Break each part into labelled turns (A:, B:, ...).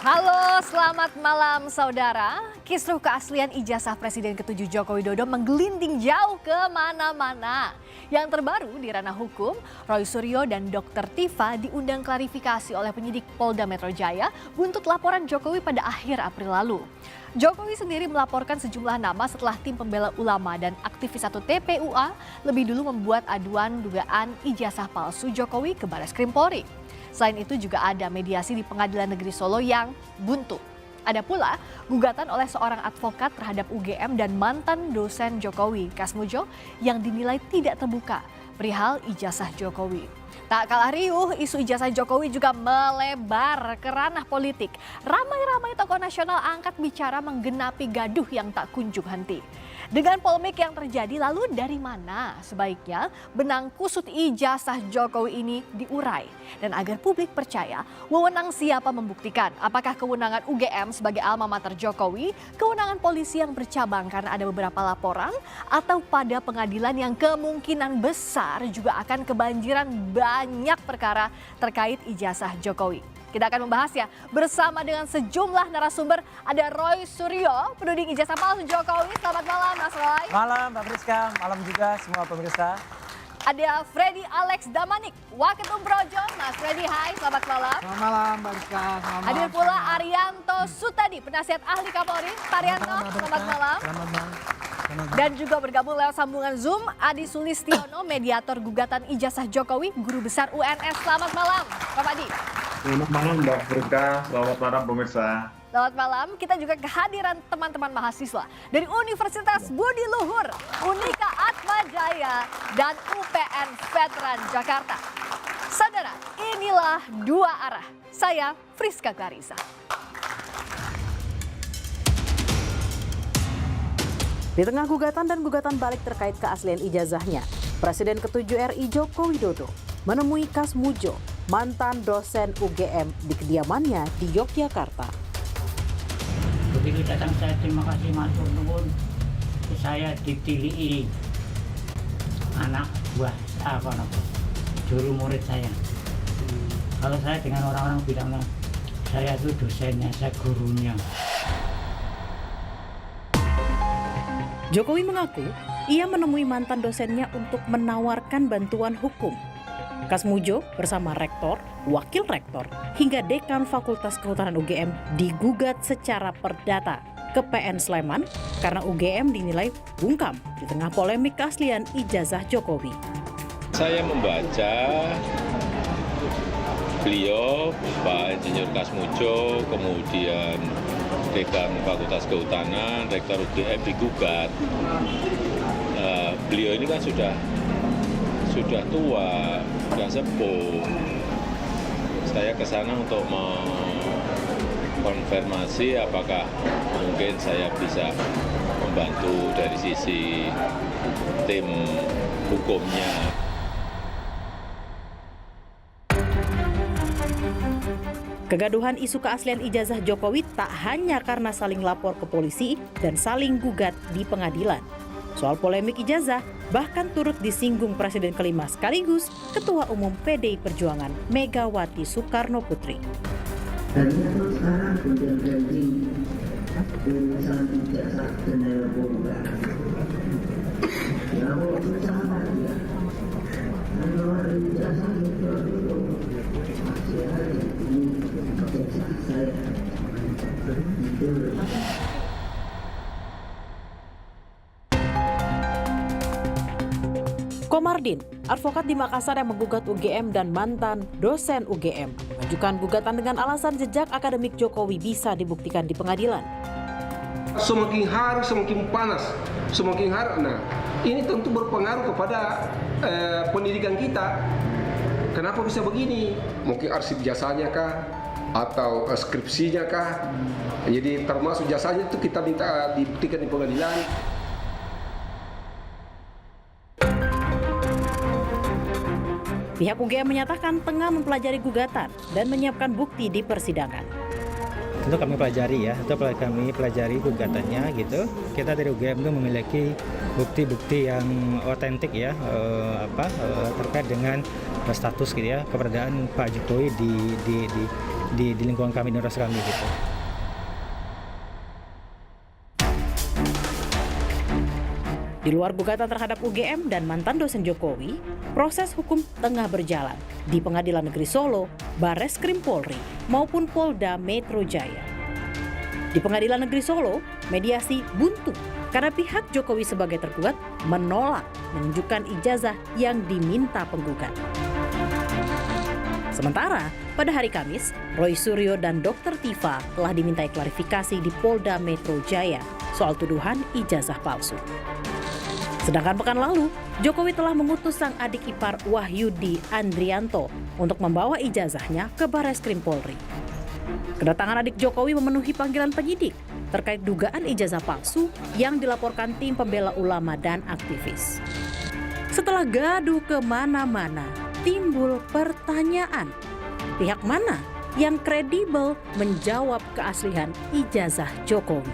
A: Halo, selamat malam saudara. Kisruh keaslian ijazah Presiden ke-7 Joko Widodo menggelinding jauh kemana-mana. Yang terbaru di ranah hukum, Roy Suryo dan Dr. Tifa diundang klarifikasi oleh penyidik Polda Metro Jaya buntut laporan Jokowi pada akhir April lalu. Jokowi sendiri melaporkan sejumlah nama setelah tim pembela ulama dan aktivis 1 TPUA lebih dulu membuat aduan dugaan ijazah palsu Jokowi ke Barreskrim Polri. Selain itu juga ada mediasi di Pengadilan Negeri Solo yang buntu. Ada pula gugatan oleh seorang advokat terhadap UGM dan mantan dosen Jokowi, Kasmujo, yang dinilai tidak terbuka perihal ijazah Jokowi. Tak kalah riuh, isu ijazah Jokowi juga melebar ke ranah politik. Ramai-ramai tokoh nasional angkat bicara menggenapi gaduh yang tak kunjung henti. Dengan polemik yang terjadi, lalu dari mana sebaiknya benang kusut ijazah Jokowi ini diurai? Dan agar publik percaya, wewenang siapa membuktikan? Apakah kewenangan UGM sebagai alma mater Jokowi, kewenangan polisi yang bercabang karena ada beberapa laporan, atau pada pengadilan yang kemungkinan besar juga akan kebanjiran banyak perkara terkait ijazah Jokowi? Kita akan membahasnya bersama dengan sejumlah narasumber. Ada Roy Suryo, penuding ijazah palsu Jokowi. Selamat malam Mas Roy.
B: Malam Mbak Friska, malam juga semua pemirsa.
A: Ada Freddy Alex Damanik, Waketum Projo. Mas Freddy, hai, selamat malam.
C: Selamat malam Mbak Friska.
A: Hadir pula Arianto Sutadi, penasihat ahli Kapolri. Pak Arianto, selamat malam.
C: Selamat malam.
A: Dan juga bergabung lewat sambungan Zoom, Adi Sulistiono, mediator gugatan ijazah Jokowi, guru besar UNS. Selamat malam, Pak Adi.
D: Selamat malam Mbak Friska, selamat malam pemirsa.
A: Selamat malam, kita juga kehadiran teman-teman mahasiswa dari Universitas Budi Luhur, Unika Atma Jaya, dan UPN Veteran Jakarta. Saudara, inilah Dua Arah. Saya Friska Clarissa.
E: Di tengah gugatan dan gugatan balik terkait keaslian ijazahnya, Presiden ke-7 RI Joko Widodo menemui Kasmujo, mantan dosen UGM di kediamannya di Yogyakarta.
F: Begitu datang saya terima kasih matur nuwun, saya ditilihi anak buah juru murid saya. Kalau saya dengan orang-orang bilang saya itu dosennya, saya gurunya.
E: Jokowi mengaku ia menemui mantan dosennya untuk menawarkan bantuan hukum. Kasmujo bersama rektor, wakil rektor, hingga dekan Fakultas Kehutanan UGM digugat secara perdata ke PN Sleman karena UGM dinilai bungkam di tengah polemik keaslian ijazah Jokowi.
G: Saya membaca beliau, Pak Insinyur Kasmujo, kemudian dekan Fakultas Kehutanan, rektor UGM digugat. Beliau ini kan sudah tua, sudah sepuh. Saya ke sana untuk mengkonfirmasi apakah mungkin saya bisa membantu dari sisi tim hukumnya.
E: Kegaduhan isu keaslian ijazah Jokowi tak hanya karena saling lapor ke polisi dan saling gugat di pengadilan. Soal polemik ijazah bahkan turut disinggung Presiden kelima sekaligus Ketua Umum PDI Perjuangan Megawati Soekarno Putri.
H: Dan itu sekarang sudah jadi urusan ijazah general bomba. Ya Allah itu salah ya. Kalau ada ijazah itu masih ada ini ijazah saya. Itu.
E: Komardin, advokat di Makassar yang menggugat UGM dan mantan dosen UGM, mengajukan gugatan dengan alasan jejak akademik Jokowi bisa dibuktikan di pengadilan.
I: Semakin hari semakin panas, semakin hari. Nah, ini tentu berpengaruh kepada pendidikan kita. Kenapa bisa begini? Mungkin arsip jasanya kah? Atau skripsinya kah? Jadi termasuk jasanya itu kita minta dibuktikan di pengadilan.
E: Pihak UGM menyatakan tengah mempelajari gugatan dan menyiapkan bukti di persidangan.
B: Tentu kami pelajari ya, itu kami pelajari gugatannya gitu. Kita dari UGM itu memiliki bukti-bukti yang otentik ya, terkait dengan status gitu ya, keberadaan Pak Jokowi di lingkungan kami, di universitas kami gitu.
E: Di luar gugatan terhadap UGM dan mantan dosen Jokowi, proses hukum tengah berjalan di Pengadilan Negeri Solo, Barreskrim Polri, maupun Polda Metro Jaya. Di Pengadilan Negeri Solo, mediasi buntu karena pihak Jokowi sebagai tergugat menolak menunjukkan ijazah yang diminta penggugat. Sementara, pada hari Kamis, Roy Suryo dan Dr. Tifa telah dimintai klarifikasi di Polda Metro Jaya soal tuduhan ijazah palsu. Sedangkan pekan lalu, Jokowi telah mengutus sang adik ipar Wahyudi Andrianto untuk membawa ijazahnya ke Barreskrim Polri. Kedatangan adik Jokowi memenuhi panggilan penyidik terkait dugaan ijazah palsu yang dilaporkan tim pembela ulama dan aktivis. Setelah gaduh kemana-mana, timbul pertanyaan, pihak mana yang kredibel menjawab keaslian ijazah Jokowi?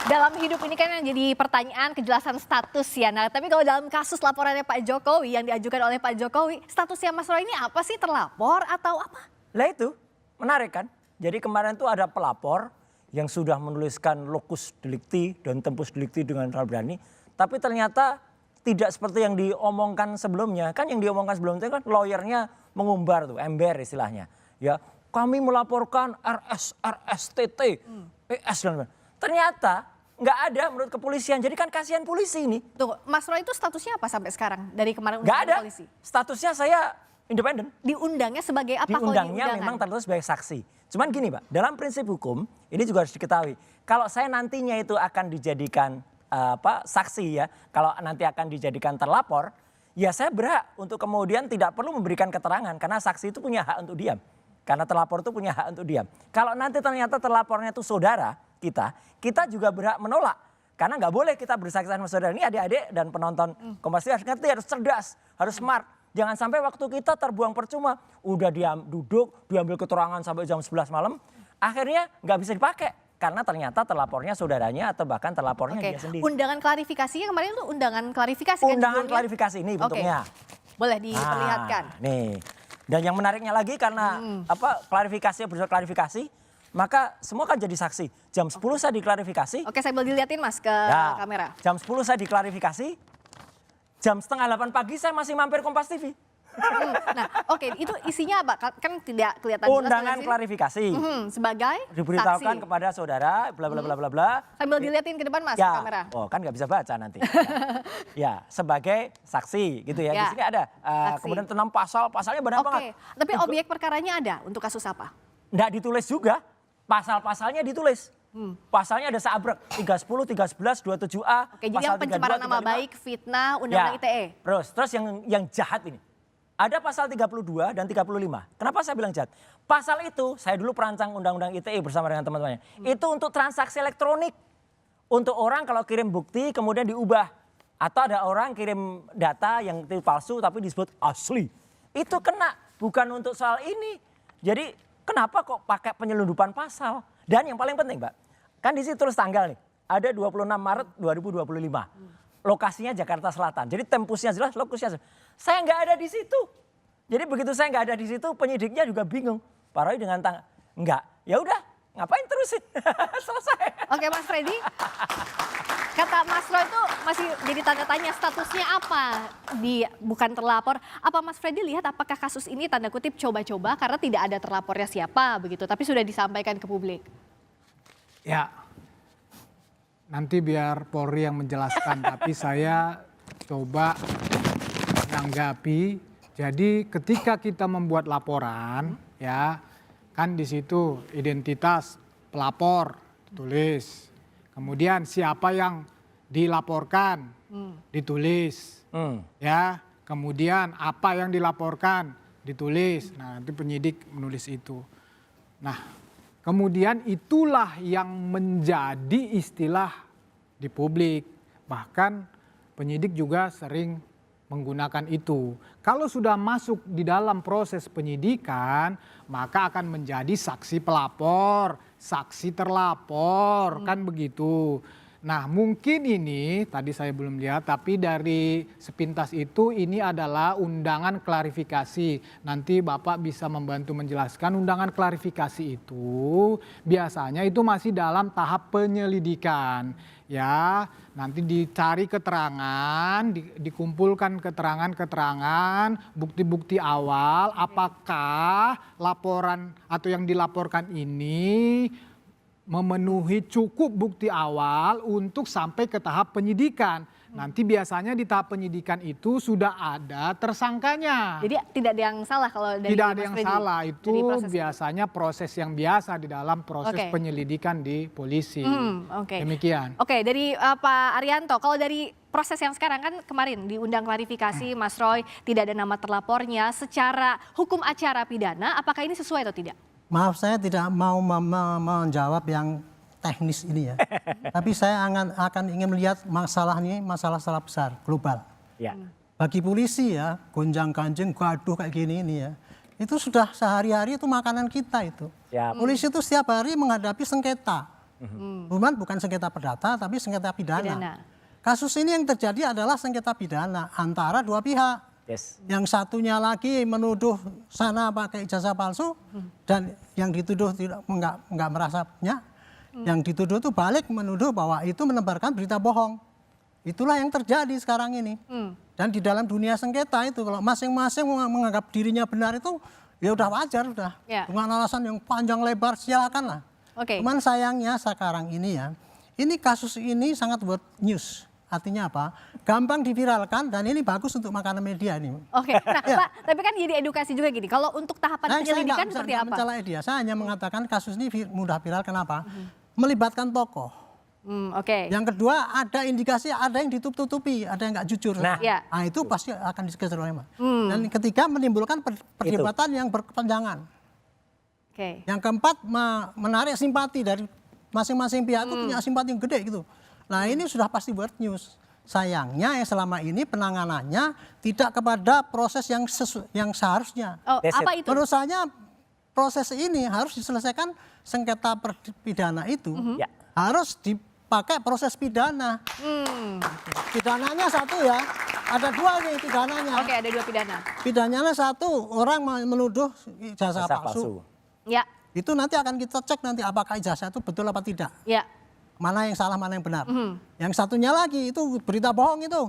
A: Dalam hidup ini kan yang jadi pertanyaan kejelasan status ya. Nah, tapi kalau dalam kasus laporannya Pak Jokowi yang diajukan oleh Pak Jokowi, statusnya Mas Roy ini apa sih, terlapor atau apa?
C: Lah itu, menarik kan? Jadi kemarin tuh ada pelapor yang sudah menuliskan locus delicti dan tempus delicti dengan terlalu berani. Tapi ternyata tidak seperti yang diomongkan sebelumnya. Kan yang diomongkan sebelumnya kan lawyernya mengumbar tuh, ember istilahnya. Ya, kami melaporkan RS, RSTT, PS dan lain-lain. Ternyata nggak ada menurut kepolisian. Jadi kan kasihan polisi ini.
A: Tuh, Mas Roy itu statusnya apa sampai sekarang dari kemarin
C: Nggak ada.
A: polisi?
C: Statusnya saya independen.
A: Diundangnya sebagai apa?
C: Diundangnya memang tertulis sebagai saksi. Cuman gini Pak, dalam prinsip hukum ini juga harus diketahui. Kalau saya nantinya itu akan dijadikan saksi ya, kalau nanti akan dijadikan terlapor, ya saya berhak untuk kemudian tidak perlu memberikan keterangan karena saksi itu punya hak untuk diam. Karena terlapor itu punya hak untuk diam. Kalau nanti ternyata terlapornya itu saudara kita juga berhak menolak. Karena nggak boleh kita bersaksi sama saudara. Ini adik-adik dan penonton Kompas TV harus ngerti, harus cerdas, harus smart. Jangan sampai waktu kita terbuang percuma. Udah duduk, diambil keterangan sampai jam 11 malam. Akhirnya nggak bisa dipakai. Karena ternyata terlapornya saudaranya atau bahkan terlapornya dia sendiri.
A: Undangan klarifikasinya kemarin itu undangan klarifikasi
C: Undangan
A: kan?
C: klarifikasi ini bentuknya.
A: Boleh diperlihatkan.
C: Nih. Dan yang menariknya lagi karena klarifikasinya bersifat klarifikasi, maka semua kan jadi saksi. Jam 10 saya diklarifikasi.
A: Oke, saya boleh dilihatin Mas ke kamera.
C: Jam 10 saya diklarifikasi. Jam setengah 8 pagi saya masih mampir Kompas TV.
A: Nah, oke, itu isinya apa? Kan tidak kelihatan
C: Undangan klarifikasi.
A: Sebagai
C: diberitahukan
A: saksi
C: kepada saudara bla bla bla bla bla.
A: Sambil dilihatin ke depan Mas
C: ya,
A: kamera.
C: Oh, kan nggak bisa baca nanti. Ya, sebagai saksi gitu ya. Di sini ada kemudian 6 pasalnya banyak banget.
A: Tapi objek perkaranya ada untuk kasus apa?
C: Nggak ditulis juga. Pasal-pasalnya ditulis. Pasalnya ada seabrek 310, 311, 27A.
A: Oke, jadi yang pencemaran nama baik, fitnah, undang-undang ITE.
C: Terus yang jahat ini. Ada pasal 32 dan 35. Kenapa saya bilang jahat? Pasal itu saya dulu perancang undang-undang ITE bersama dengan teman-temannya. Itu untuk transaksi elektronik. Untuk orang kalau kirim bukti kemudian diubah. Atau ada orang kirim data yang palsu tapi disebut asli. Itu kena, bukan untuk soal ini. Jadi kenapa kok pakai penyelundupan pasal? Dan yang paling penting Mbak, kan di situ terus tanggal nih. Ada 26 Maret 2025. Lokasinya Jakarta Selatan. Jadi tempusnya jelas, lokusnya jelas. Saya nggak ada di situ. Jadi begitu saya nggak ada di situ, penyidiknya juga bingung. Pak Roy dengan enggak. Ya udah, ngapain terusin? Selesai.
A: Oke, Mas Freddy. Kata Mas Roy itu masih jadi tanda tanya statusnya apa? Bukan terlapor. Apa Mas Freddy lihat apakah kasus ini tanda kutip coba-coba karena tidak ada terlapornya siapa begitu, tapi sudah disampaikan ke publik?
J: Ya. Nanti biar Polri yang menjelaskan, tapi saya coba menanggapi. Jadi ketika kita membuat laporan, ya kan di situ identitas pelapor tulis, kemudian siapa yang dilaporkan ditulis, ya kemudian apa yang dilaporkan ditulis. Nah nanti penyidik menulis itu. Nah. Kemudian itulah yang menjadi istilah di publik. Bahkan penyidik juga sering menggunakan itu. Kalau sudah masuk di dalam proses penyidikan, maka akan menjadi saksi pelapor, saksi terlapor, kan begitu. Nah mungkin ini tadi saya belum lihat, tapi dari sepintas itu ini adalah undangan klarifikasi. Nanti Bapak bisa membantu menjelaskan undangan klarifikasi itu biasanya itu masih dalam tahap penyelidikan. Ya, nanti dicari keterangan, dikumpulkan keterangan-keterangan, bukti-bukti awal, apakah laporan atau yang dilaporkan ini memenuhi cukup bukti awal untuk sampai ke tahap penyidikan. Nanti biasanya di tahap penyidikan itu sudah ada tersangkanya.
A: Jadi tidak ada yang salah kalau dari
J: Tidak ada
A: Mas
J: yang
A: Freddy?
J: salah, itu
A: Dari
J: biasanya proses yang biasa di dalam proses
A: Oke.
J: penyelidikan di polisi.
A: Oke.
J: Demikian.
A: Oke, dari Pak Arianto, kalau dari proses yang sekarang kan kemarin diundang klarifikasi Mas Roy, tidak ada nama terlapornya, secara hukum acara pidana, apakah ini sesuai atau tidak?
K: Maaf, saya tidak mau menjawab yang teknis ini ya. Tapi saya akan ingin melihat masalah ini, masalah skala besar, global.
C: Ya.
K: Bagi polisi ya, gonjang-ganjing, gaduh kayak gini ini ya. Itu sudah sehari-hari itu makanan kita itu.
C: Ya.
K: Polisi itu setiap hari menghadapi sengketa. Bukan sengketa perdata, tapi sengketa pidana. Kasus ini yang terjadi adalah sengketa pidana antara dua pihak.
C: Yes.
K: Yang satunya lagi menuduh sana pakai ijazah palsu dan yang dituduh enggak merasa punya. Yang dituduh itu balik menuduh bahwa itu menebarkan berita bohong. Itulah yang terjadi sekarang ini. Dan di dalam dunia sengketa itu kalau masing-masing menganggap dirinya benar itu ya udah wajar udah.
A: Ya.
K: Dengan alasan yang panjang lebar silakan lah.
A: Oke.
K: Cuman sayangnya sekarang ini ya, ini kasus ini sangat world news. Artinya apa? Gampang diviralkan dan ini bagus untuk makanan media ini.
A: Oke, nah Pak, tapi kan jadi edukasi juga gini, kalau untuk tahapan penyelidikan seperti apa?
K: Mencela dia, saya hanya mengatakan kasus ini mudah viral, kenapa? Melibatkan tokoh.
A: Oke.
K: Yang kedua ada indikasi ada yang ditutup-tutupi, ada yang nggak jujur.
C: Nah.
A: Ya.
K: Nah itu pasti akan dikejar oleh Dan ketiga menimbulkan perdebatan yang berkepanjangan.
A: Oke.
K: Yang keempat menarik simpati dari masing-masing pihak itu punya simpati yang gede gitu. Nah ini sudah pasti world news. Sayangnya yang selama ini penanganannya tidak kepada proses yang seharusnya.
A: Oh, apa itu?
K: Menurut saya proses ini harus diselesaikan sengketa pidana itu
C: Ya.
K: harus dipakai proses pidana. Pidananya satu ya, ada dua nih pidananya.
A: Oke, ada dua pidana.
K: Pidananya satu, orang menuduh ijazah
C: Ijazah
K: palsu.
A: Ya,
K: Itu nanti akan kita cek nanti apakah ijazah itu betul apa tidak.
A: ya.
K: Mana yang salah, mana yang benar. Yang satunya lagi itu berita bohong itu.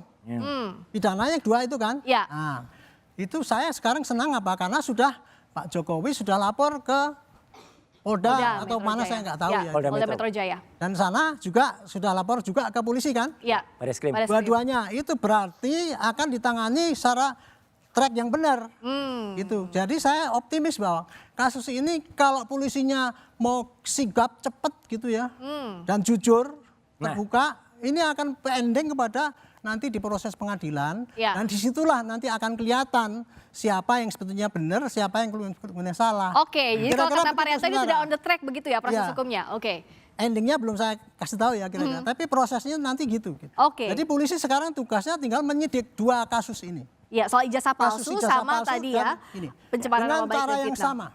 K: Pidananya dua itu kan.
A: Ya.
K: Nah, itu saya sekarang senang apa? Karena sudah Pak Jokowi sudah lapor ke Polda atau
A: Metro
K: mana
A: Jaya.
K: saya nggak tahu ya.
C: Polda
A: Polda
C: Metro.
A: Metro Jaya.
K: Dan sana juga sudah lapor juga ke polisi kan.
A: Ya.
C: Bareskrim.
A: Bareskrim.
K: Dua-duanya itu berarti akan ditangani secara track yang benar. Gitu. Jadi saya optimis bahwa kasus ini kalau polisinya mau sigap cepet gitu ya dan jujur terbuka, ini akan pending kepada nanti di proses pengadilan
A: Ya.
K: dan disitulah nanti akan kelihatan siapa yang sebetulnya benar, siapa yang kemudian salah.
A: Oke, jadi kalau
K: Kira-kira
A: kata Pak
K: begitu,
A: Arianto ini
K: saudara.
A: sudah on the track begitu ya proses
K: Ya.
A: hukumnya. Oke.
K: Endingnya belum saya kasih tahu ya kira-kira, tapi prosesnya nanti gitu.
A: Oke.
K: Jadi polisi sekarang tugasnya tinggal menyidik dua kasus ini.
A: Ya, soal ijazah
K: Kasus
A: palsu
K: ijazah
A: sama
K: palsu
A: tadi
K: dan
A: ya.
K: ini.
A: Pencemaran
K: dengan
A: nama baik
K: cara
A: dan
K: yang
A: fitnah.
K: sama.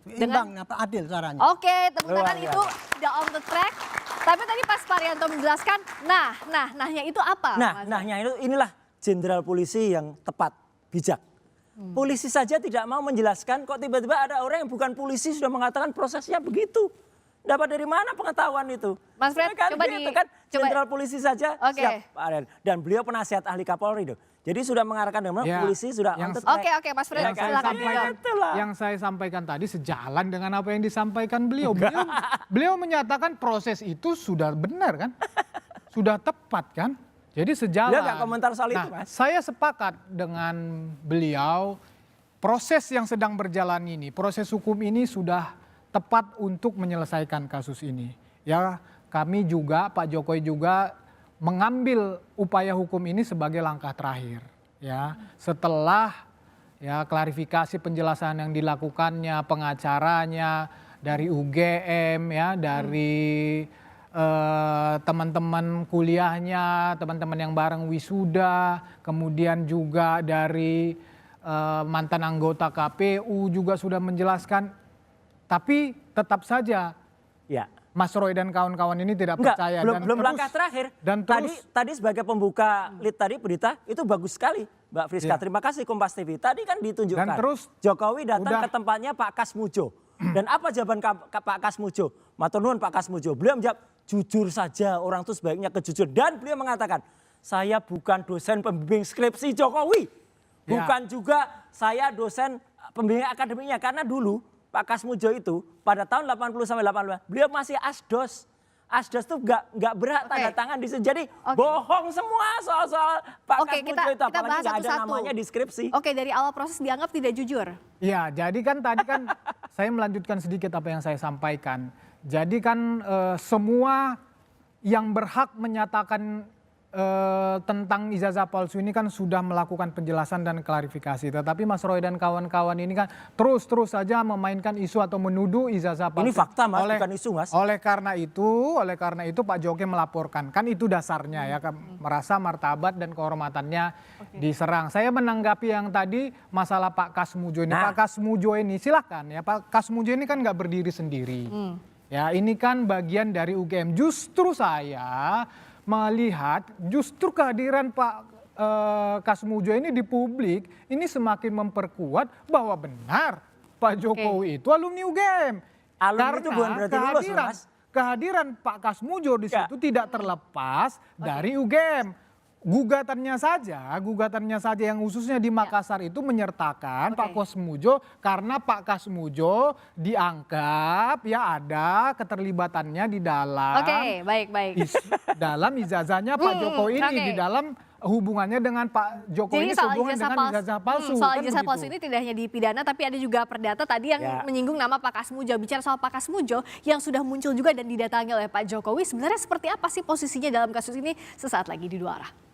K: Gitu, imbang, adil caranya.
A: Oke, tepuk tangan
C: Luar
A: itu udah on the track. Tapi tadi pas Pak Arianto menjelaskan, nahnya itu apa?
C: Nah,
A: Mas?
C: nahnya itu inilah jenderal polisi yang tepat, bijak. Polisi saja tidak mau menjelaskan, kok tiba-tiba ada orang yang bukan polisi sudah mengatakan prosesnya begitu. Dapat dari mana pengetahuan itu?
A: Mas Fred,
C: kan
A: coba
C: gitu kan, jenderal polisi saja
A: Oke.
C: siap, Pak Aryan. Dan beliau penasihat ahli Kapolri tuh. Jadi sudah mengarahkan dengan
J: Ya,
C: polisi sudah on
J: yang-
C: the track.
A: Oke, Mas Fred,
J: Yang saya
A: silakan.
J: sampaikan,
C: Itulah.
J: yang saya sampaikan tadi sejalan dengan apa yang disampaikan beliau. Beliau menyatakan proses itu sudah benar kan, sudah tepat kan. Jadi sejalan.
C: Beliau nggak komentar soal itu, Mas.
J: Saya sepakat dengan beliau. Proses yang sedang berjalan ini, proses hukum ini sudah tepat untuk menyelesaikan kasus ini. Ya, kami juga, Pak Jokowi juga mengambil upaya hukum ini sebagai langkah terakhir. Ya, setelah ya klarifikasi penjelasan yang dilakukannya, pengacaranya dari UGM, ya, dari teman-teman kuliahnya, teman-teman yang bareng wisuda, kemudian juga dari mantan anggota KPU juga sudah menjelaskan. Tapi tetap saja
C: Ya.
J: Mas Roy dan kawan-kawan ini tidak
C: Enggak,
J: percaya.
C: belum langkah terakhir.
J: Dan
C: Tadi sebagai pembuka lead tadi berita itu bagus sekali Mbak Friska.
J: Iya.
C: Terima kasih Kompas TV. Tadi kan ditunjukkan.
J: Dan terus
C: Jokowi datang
J: udah-
C: ke tempatnya Pak Kasmujo. Dan apa jawaban Pak Kasmujo? Matur nuwun Pak Kasmujo. Beliau menjawab, jujur saja, orang itu sebaiknya kejujur. Dan beliau mengatakan, saya bukan dosen pembimbing skripsi Jokowi. Bukan juga saya dosen pembimbing akademiknya. Karena dulu Pak Kasmujo itu pada tahun 80 sampai 85 beliau masih asdos. Asdos tuh nggak berhak tanda tangan di situ. Jadi bohong semua soal Pak Kasmujo itu.
A: Kita
C: Apalagi
A: bahas
C: nggak ada
A: satu-satu.
C: namanya di skripsi.
A: Oke, dari awal proses dianggap tidak jujur.
J: Ya, jadi kan tadi kan saya melanjutkan sedikit apa yang saya sampaikan. Jadi kan semua yang berhak menyatakan tentang ijazah palsu ini kan sudah melakukan penjelasan dan klarifikasi. Tetapi Mas Roy dan kawan-kawan ini kan terus saja memainkan isu atau menuduh ijazah palsu.
C: Ini fakta Mas, bukan isu Mas.
J: Oleh karena itu Pak Jokowi melaporkan. Kan itu dasarnya ya, merasa martabat dan kehormatannya diserang. Saya menanggapi yang tadi masalah Pak Kasmujo ini. Pak Kasmujo ini silahkan ya, Pak Kasmujo ini kan nggak berdiri sendiri. Ya, ini kan bagian dari UGM. Justru saya melihat justru kehadiran Pak Kasmujo ini di publik ini semakin memperkuat bahwa benar Pak Jokowi itu alumni UGM.
C: Alumni itu bukan berarti lulus, Mas.
J: Kehadiran Pak Kasmujo di situ tidak terlepas dari UGM. Gugatannya saja yang khususnya di Makassar itu menyertakan Pak Kasmujo karena Pak Kasmujo dianggap ya ada keterlibatannya di dalam dalam ijazahnya Pak Jokowi ini di dalam hubungannya dengan Pak Jokowi ini sehubungan dengan ijazah palsu.
A: Soal
J: kan
A: ijazah
J: begitu.
A: palsu ini tidak hanya di pidana tapi ada juga perdata tadi yang menyinggung nama Pak Kasmujo. Bicara soal Pak Kasmujo yang sudah muncul juga dan didatangi oleh Pak Jokowi, sebenarnya seperti apa sih posisinya dalam kasus ini? Sesaat lagi di Dua Arah.